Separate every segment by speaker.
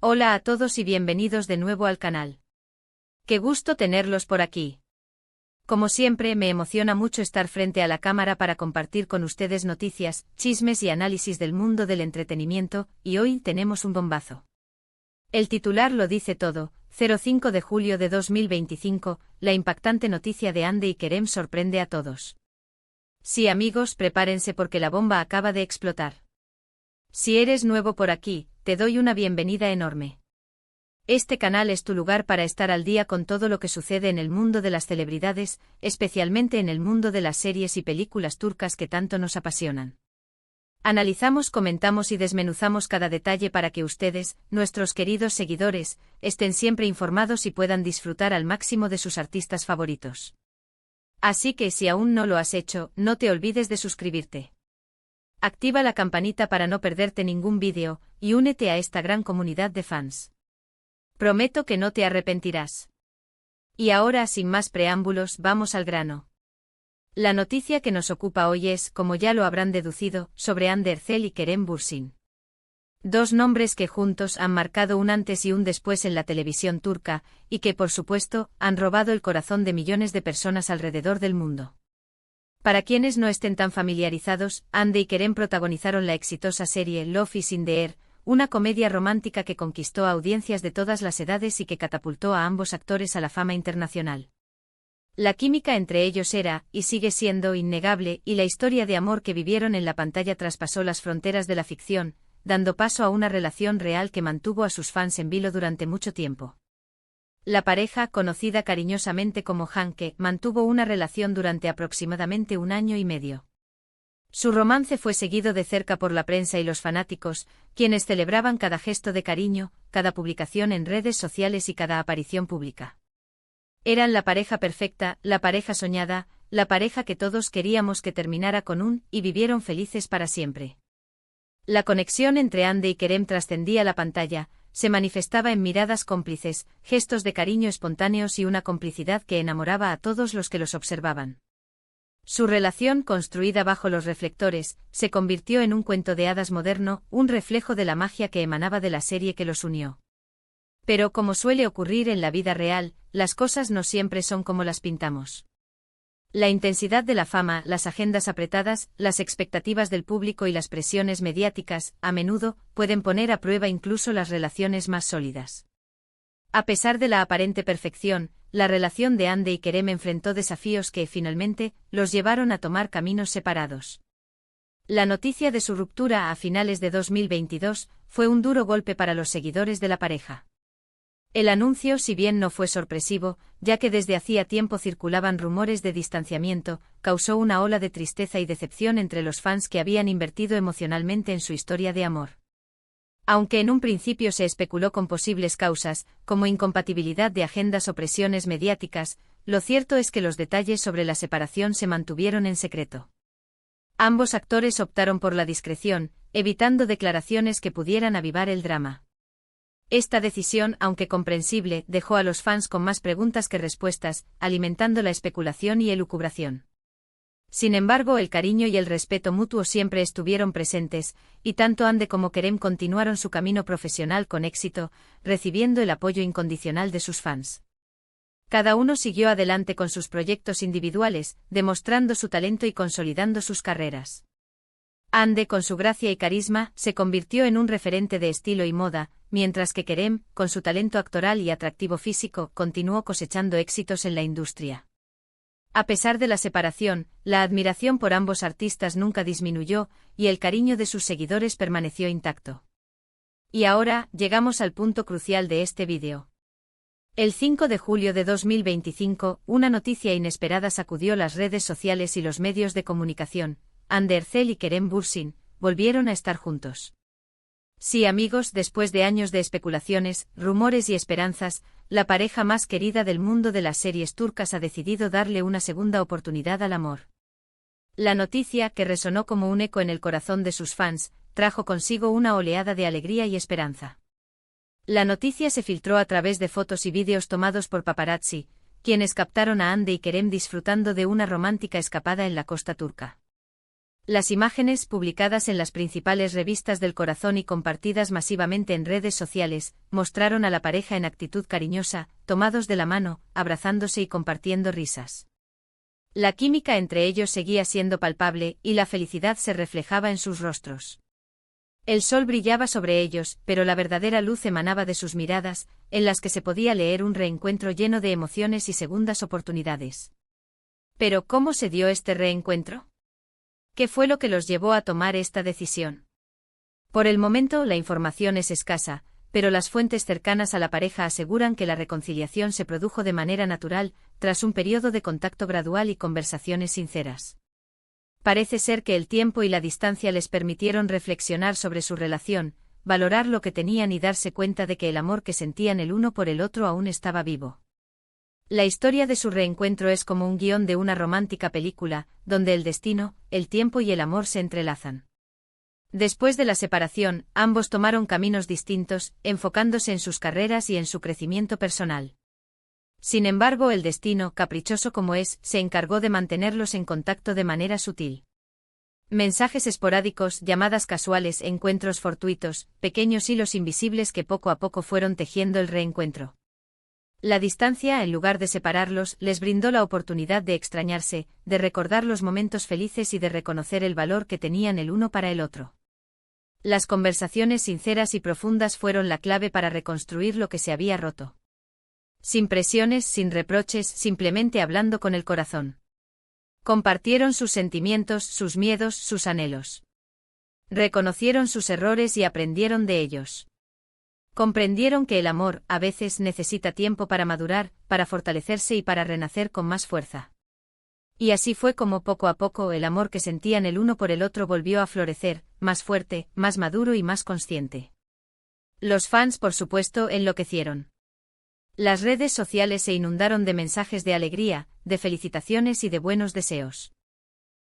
Speaker 1: Hola a todos y bienvenidos de nuevo al canal. Qué gusto tenerlos por aquí. Como siempre, me emociona mucho estar frente a la cámara para compartir con ustedes noticias, chismes y análisis del mundo del entretenimiento, y hoy tenemos un bombazo. El titular lo dice todo: 05 de julio de 2025, la impactante noticia de Hande y Kerem sorprende a todos. Sí, amigos, prepárense porque la bomba acaba de explotar. Si eres nuevo por aquí, te doy una bienvenida enorme. Este canal es tu lugar para estar al día con todo lo que sucede en el mundo de las celebridades, especialmente en el mundo de las series y películas turcas que tanto nos apasionan. Analizamos, comentamos y desmenuzamos cada detalle para que ustedes, nuestros queridos seguidores, estén siempre informados y puedan disfrutar al máximo de sus artistas favoritos. Así que si aún no lo has hecho, no te olvides de suscribirte. Activa la campanita para no perderte ningún vídeo, y únete a esta gran comunidad de fans. Prometo que no te arrepentirás. Y ahora, sin más preámbulos, vamos al grano. La noticia que nos ocupa hoy es, como ya lo habrán deducido, sobre Hande Erçel y Kerem Bürsin. Dos nombres que juntos han marcado un antes y un después en la televisión turca, y que por supuesto, han robado el corazón de millones de personas alrededor del mundo. Para quienes no estén tan familiarizados, Hande y Kerem protagonizaron la exitosa serie Love is in the Air, una comedia romántica que conquistó a audiencias de todas las edades y que catapultó a ambos actores a la fama internacional. La química entre ellos era, y sigue siendo, innegable, y la historia de amor que vivieron en la pantalla traspasó las fronteras de la ficción, dando paso a una relación real que mantuvo a sus fans en vilo durante mucho tiempo. La pareja, conocida cariñosamente como Hanke, mantuvo una relación durante aproximadamente 1 año y medio. Su romance fue seguido de cerca por la prensa y los fanáticos, quienes celebraban cada gesto de cariño, cada publicación en redes sociales y cada aparición pública. Eran la pareja perfecta, la pareja soñada, la pareja que todos queríamos que terminara con un y vivieron felices para siempre. La conexión entre Hande y Kerem trascendía la pantalla, se manifestaba en miradas cómplices, gestos de cariño espontáneos y una complicidad que enamoraba a todos los que los observaban. Su relación, construida bajo los reflectores, se convirtió en un cuento de hadas moderno, un reflejo de la magia que emanaba de la serie que los unió. Pero como suele ocurrir en la vida real, las cosas no siempre son como las pintamos. La intensidad de la fama, las agendas apretadas, las expectativas del público y las presiones mediáticas, a menudo, pueden poner a prueba incluso las relaciones más sólidas. A pesar de la aparente perfección, la relación de Hande y Kerem enfrentó desafíos que, finalmente, los llevaron a tomar caminos separados. La noticia de su ruptura a finales de 2022 fue un duro golpe para los seguidores de la pareja. El anuncio, si bien no fue sorpresivo, ya que desde hacía tiempo circulaban rumores de distanciamiento, causó una ola de tristeza y decepción entre los fans que habían invertido emocionalmente en su historia de amor. Aunque en un principio se especuló con posibles causas, como incompatibilidad de agendas o presiones mediáticas, lo cierto es que los detalles sobre la separación se mantuvieron en secreto. Ambos actores optaron por la discreción, evitando declaraciones que pudieran avivar el drama. Esta decisión, aunque comprensible, dejó a los fans con más preguntas que respuestas, alimentando la especulación y elucubración. Sin embargo, el cariño y el respeto mutuo siempre estuvieron presentes, y tanto Hande como Kerem continuaron su camino profesional con éxito, recibiendo el apoyo incondicional de sus fans. Cada uno siguió adelante con sus proyectos individuales, demostrando su talento y consolidando sus carreras. Hande, con su gracia y carisma, se convirtió en un referente de estilo y moda, mientras que Kerem, con su talento actoral y atractivo físico, continuó cosechando éxitos en la industria. A pesar de la separación, la admiración por ambos artistas nunca disminuyó, y el cariño de sus seguidores permaneció intacto. Y ahora, llegamos al punto crucial de este vídeo. El 5 de julio de 2025, una noticia inesperada sacudió las redes sociales y los medios de comunicación: Hande Erçel y Kerem Bürsin volvieron a estar juntos. Sí, amigos, después de años de especulaciones, rumores y esperanzas, la pareja más querida del mundo de las series turcas ha decidido darle una segunda oportunidad al amor. La noticia, que resonó como un eco en el corazón de sus fans, trajo consigo una oleada de alegría y esperanza. La noticia se filtró a través de fotos y vídeos tomados por paparazzi, quienes captaron a Hande y Kerem disfrutando de una romántica escapada en la costa turca. Las imágenes, publicadas en las principales revistas del corazón y compartidas masivamente en redes sociales, mostraron a la pareja en actitud cariñosa, tomados de la mano, abrazándose y compartiendo risas. La química entre ellos seguía siendo palpable, y la felicidad se reflejaba en sus rostros. El sol brillaba sobre ellos, pero la verdadera luz emanaba de sus miradas, en las que se podía leer un reencuentro lleno de emociones y segundas oportunidades. Pero ¿cómo se dio este reencuentro? ¿Qué fue lo que los llevó a tomar esta decisión? Por el momento la información es escasa, pero las fuentes cercanas a la pareja aseguran que la reconciliación se produjo de manera natural, tras un periodo de contacto gradual y conversaciones sinceras. Parece ser que el tiempo y la distancia les permitieron reflexionar sobre su relación, valorar lo que tenían y darse cuenta de que el amor que sentían el uno por el otro aún estaba vivo. La historia de su reencuentro es como un guión de una romántica película, donde el destino, el tiempo y el amor se entrelazan. Después de la separación, ambos tomaron caminos distintos, enfocándose en sus carreras y en su crecimiento personal. Sin embargo, el destino, caprichoso como es, se encargó de mantenerlos en contacto de manera sutil. Mensajes esporádicos, llamadas casuales, encuentros fortuitos, pequeños hilos invisibles que poco a poco fueron tejiendo el reencuentro. La distancia, en lugar de separarlos, les brindó la oportunidad de extrañarse, de recordar los momentos felices y de reconocer el valor que tenían el uno para el otro. Las conversaciones sinceras y profundas fueron la clave para reconstruir lo que se había roto. Sin presiones, sin reproches, simplemente hablando con el corazón. Compartieron sus sentimientos, sus miedos, sus anhelos. Reconocieron sus errores y aprendieron de ellos. Comprendieron que el amor, a veces, necesita tiempo para madurar, para fortalecerse y para renacer con más fuerza. Y así fue como poco a poco el amor que sentían el uno por el otro volvió a florecer, más fuerte, más maduro y más consciente. Los fans, por supuesto, enloquecieron. Las redes sociales se inundaron de mensajes de alegría, de felicitaciones y de buenos deseos.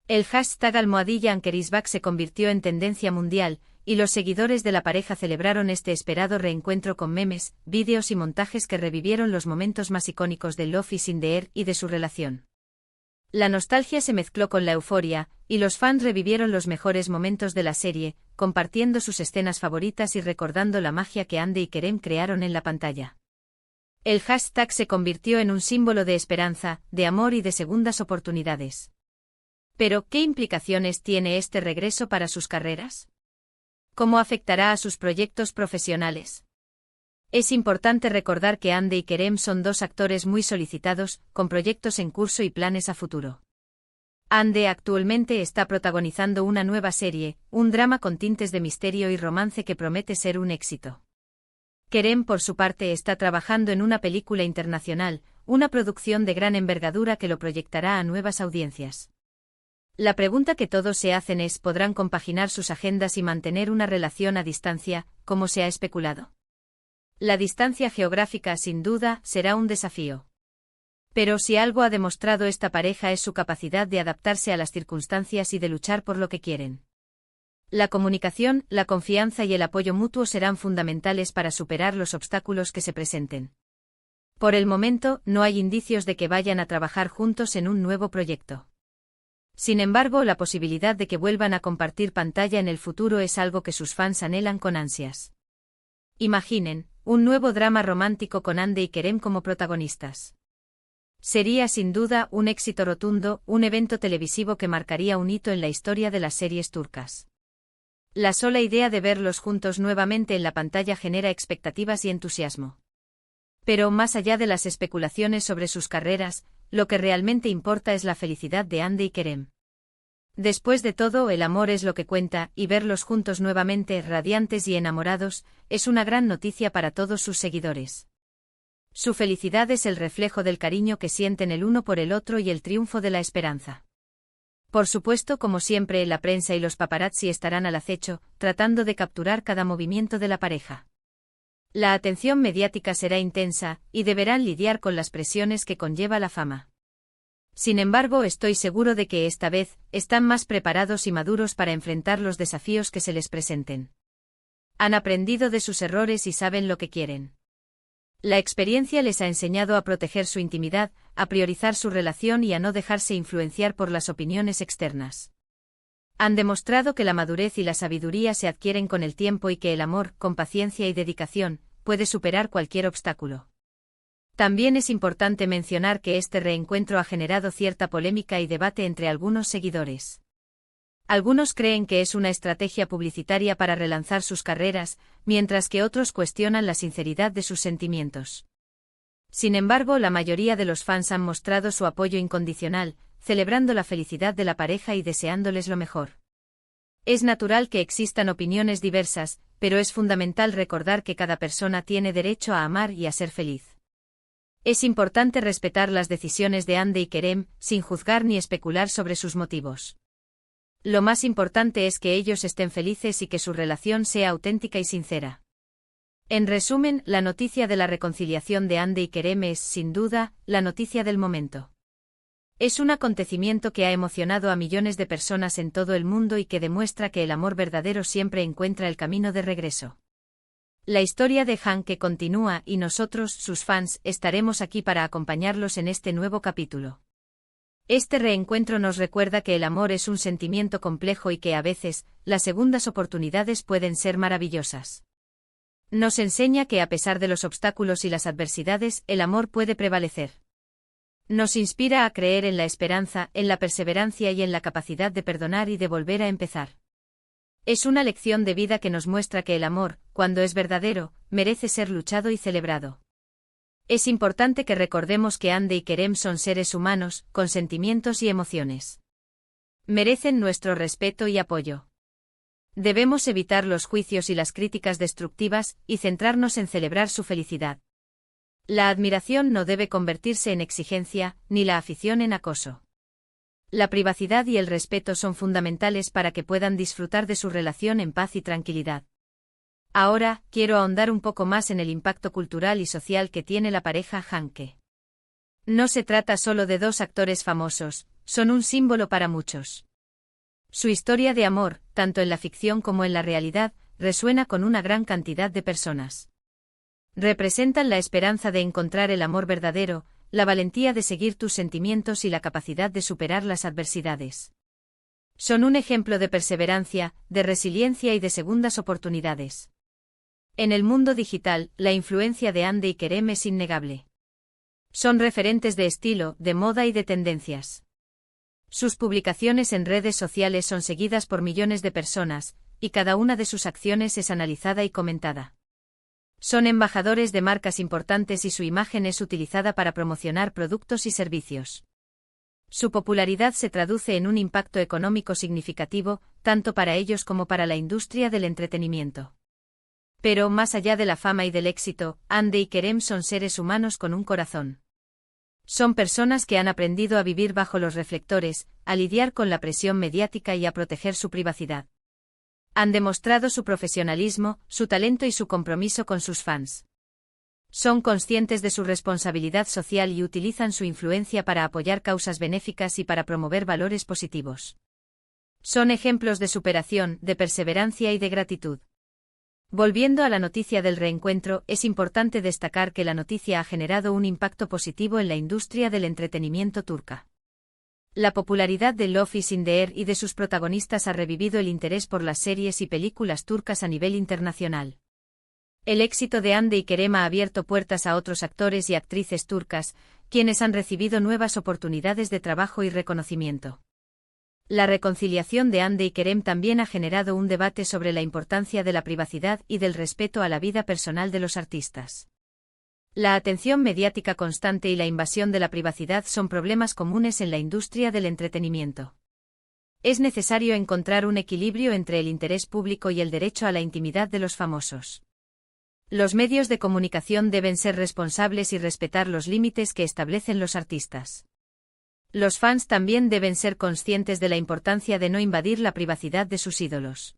Speaker 1: El hashtag #AnkerisBack se convirtió en tendencia mundial, y los seguidores de la pareja celebraron este esperado reencuentro con memes, vídeos y montajes que revivieron los momentos más icónicos de Love is in the Air y de su relación. La nostalgia se mezcló con la euforia, y los fans revivieron los mejores momentos de la serie, compartiendo sus escenas favoritas y recordando la magia que Andy y Kerem crearon en la pantalla. El hashtag se convirtió en un símbolo de esperanza, de amor y de segundas oportunidades. Pero, ¿qué implicaciones tiene este regreso para sus carreras? ¿Cómo afectará a sus proyectos profesionales? Es importante recordar que Andy y Kerem son dos actores muy solicitados, con proyectos en curso y planes a futuro. Andy actualmente está protagonizando una nueva serie, un drama con tintes de misterio y romance que promete ser un éxito. Kerem, por su parte, está trabajando en una película internacional, una producción de gran envergadura que lo proyectará a nuevas audiencias. La pregunta que todos se hacen es: ¿podrán compaginar sus agendas y mantener una relación a distancia, como se ha especulado? La distancia geográfica, sin duda, será un desafío. Pero si algo ha demostrado esta pareja es su capacidad de adaptarse a las circunstancias y de luchar por lo que quieren. La comunicación, la confianza y el apoyo mutuo serán fundamentales para superar los obstáculos que se presenten. Por el momento, no hay indicios de que vayan a trabajar juntos en un nuevo proyecto. Sin embargo, la posibilidad de que vuelvan a compartir pantalla en el futuro es algo que sus fans anhelan con ansias. Imaginen, un nuevo drama romántico con Andy y Kerem como protagonistas. Sería sin duda un éxito rotundo, un evento televisivo que marcaría un hito en la historia de las series turcas. La sola idea de verlos juntos nuevamente en la pantalla genera expectativas y entusiasmo. Pero más allá de las especulaciones sobre sus carreras, lo que realmente importa es la felicidad de Andy y Kerem. Después de todo, el amor es lo que cuenta, y verlos juntos nuevamente, radiantes y enamorados, es una gran noticia para todos sus seguidores. Su felicidad es el reflejo del cariño que sienten el uno por el otro y el triunfo de la esperanza. Por supuesto, como siempre, la prensa y los paparazzi estarán al acecho, tratando de capturar cada movimiento de la pareja. La atención mediática será intensa, y deberán lidiar con las presiones que conlleva la fama. Sin embargo, estoy seguro de que esta vez, están más preparados y maduros para enfrentar los desafíos que se les presenten. Han aprendido de sus errores y saben lo que quieren. La experiencia les ha enseñado a proteger su intimidad, a priorizar su relación y a no dejarse influenciar por las opiniones externas. Han demostrado que la madurez y la sabiduría se adquieren con el tiempo y que el amor, con paciencia y dedicación, puede superar cualquier obstáculo. También es importante mencionar que este reencuentro ha generado cierta polémica y debate entre algunos seguidores. Algunos creen que es una estrategia publicitaria para relanzar sus carreras, mientras que otros cuestionan la sinceridad de sus sentimientos. Sin embargo, la mayoría de los fans han mostrado su apoyo incondicional, celebrando la felicidad de la pareja y deseándoles lo mejor. Es natural que existan opiniones diversas, pero es fundamental recordar que cada persona tiene derecho a amar y a ser feliz. Es importante respetar las decisiones de Hande y Kerem, sin juzgar ni especular sobre sus motivos. Lo más importante es que ellos estén felices y que su relación sea auténtica y sincera. En resumen, la noticia de la reconciliación de Hande y Kerem es, sin duda, la noticia del momento. Es un acontecimiento que ha emocionado a millones de personas en todo el mundo y que demuestra que el amor verdadero siempre encuentra el camino de regreso. La historia de Hanke continúa y nosotros, sus fans, estaremos aquí para acompañarlos en este nuevo capítulo. Este reencuentro nos recuerda que el amor es un sentimiento complejo y que a veces, las segundas oportunidades pueden ser maravillosas. Nos enseña que a pesar de los obstáculos y las adversidades, el amor puede prevalecer. Nos inspira a creer en la esperanza, en la perseverancia y en la capacidad de perdonar y de volver a empezar. Es una lección de vida que nos muestra que el amor, cuando es verdadero, merece ser luchado y celebrado. Es importante que recordemos que Hande y Kerem son seres humanos, con sentimientos y emociones. Merecen nuestro respeto y apoyo. Debemos evitar los juicios y las críticas destructivas, y centrarnos en celebrar su felicidad. La admiración no debe convertirse en exigencia, ni la afición en acoso. La privacidad y el respeto son fundamentales para que puedan disfrutar de su relación en paz y tranquilidad. Ahora, quiero ahondar un poco más en el impacto cultural y social que tiene la pareja Hanke. No se trata solo de dos actores famosos, son un símbolo para muchos. Su historia de amor, tanto en la ficción como en la realidad, resuena con una gran cantidad de personas. Representan la esperanza de encontrar el amor verdadero, la valentía de seguir tus sentimientos y la capacidad de superar las adversidades. Son un ejemplo de perseverancia, de resiliencia y de segundas oportunidades. En el mundo digital, la influencia de Hande y Kerem es innegable. Son referentes de estilo, de moda y de tendencias. Sus publicaciones en redes sociales son seguidas por millones de personas, y cada una de sus acciones es analizada y comentada. Son embajadores de marcas importantes y su imagen es utilizada para promocionar productos y servicios. Su popularidad se traduce en un impacto económico significativo, tanto para ellos como para la industria del entretenimiento. Pero, más allá de la fama y del éxito, Hande y Kerem son seres humanos con un corazón. Son personas que han aprendido a vivir bajo los reflectores, a lidiar con la presión mediática y a proteger su privacidad. Han demostrado su profesionalismo, su talento y su compromiso con sus fans. Son conscientes de su responsabilidad social y utilizan su influencia para apoyar causas benéficas y para promover valores positivos. Son ejemplos de superación, de perseverancia y de gratitud. Volviendo a la noticia del reencuentro, es importante destacar que la noticia ha generado un impacto positivo en la industria del entretenimiento turca. La popularidad de Love is in the Air y de sus protagonistas ha revivido el interés por las series y películas turcas a nivel internacional. El éxito de Hande y Kerem ha abierto puertas a otros actores y actrices turcas, quienes han recibido nuevas oportunidades de trabajo y reconocimiento. La reconciliación de Hande y Kerem también ha generado un debate sobre la importancia de la privacidad y del respeto a la vida personal de los artistas. La atención mediática constante y la invasión de la privacidad son problemas comunes en la industria del entretenimiento. Es necesario encontrar un equilibrio entre el interés público y el derecho a la intimidad de los famosos. Los medios de comunicación deben ser responsables y respetar los límites que establecen los artistas. Los fans también deben ser conscientes de la importancia de no invadir la privacidad de sus ídolos.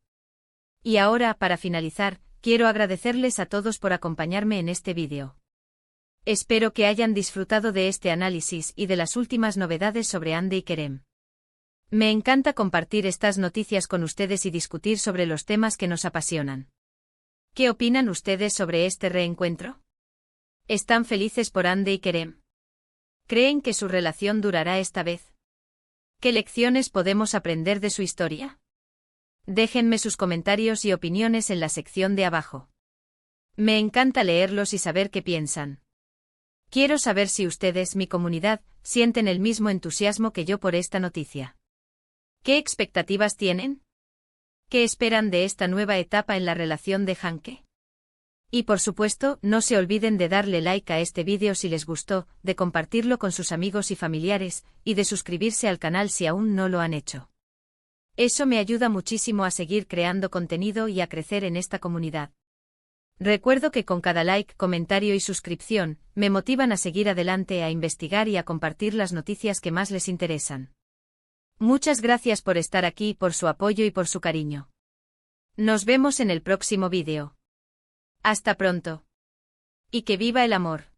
Speaker 1: Y ahora, para finalizar, quiero agradecerles a todos por acompañarme en este vídeo. Espero que hayan disfrutado de este análisis y de las últimas novedades sobre Hande y Kerem. Me encanta compartir estas noticias con ustedes y discutir sobre los temas que nos apasionan. ¿Qué opinan ustedes sobre este reencuentro? ¿Están felices por Hande y Kerem? ¿Creen que su relación durará esta vez? ¿Qué lecciones podemos aprender de su historia? Déjenme sus comentarios y opiniones en la sección de abajo. Me encanta leerlos y saber qué piensan. Quiero saber si ustedes, mi comunidad, sienten el mismo entusiasmo que yo por esta noticia. ¿Qué expectativas tienen? ¿Qué esperan de esta nueva etapa en la relación de Hanke? Y por supuesto, no se olviden de darle like a este vídeo si les gustó, de compartirlo con sus amigos y familiares, y de suscribirse al canal si aún no lo han hecho. Eso me ayuda muchísimo a seguir creando contenido y a crecer en esta comunidad. Recuerdo que con cada like, comentario y suscripción, me motivan a seguir adelante, a investigar y a compartir las noticias que más les interesan. Muchas gracias por estar aquí, por su apoyo y por su cariño. Nos vemos en el próximo vídeo. Hasta pronto. Y que viva el amor.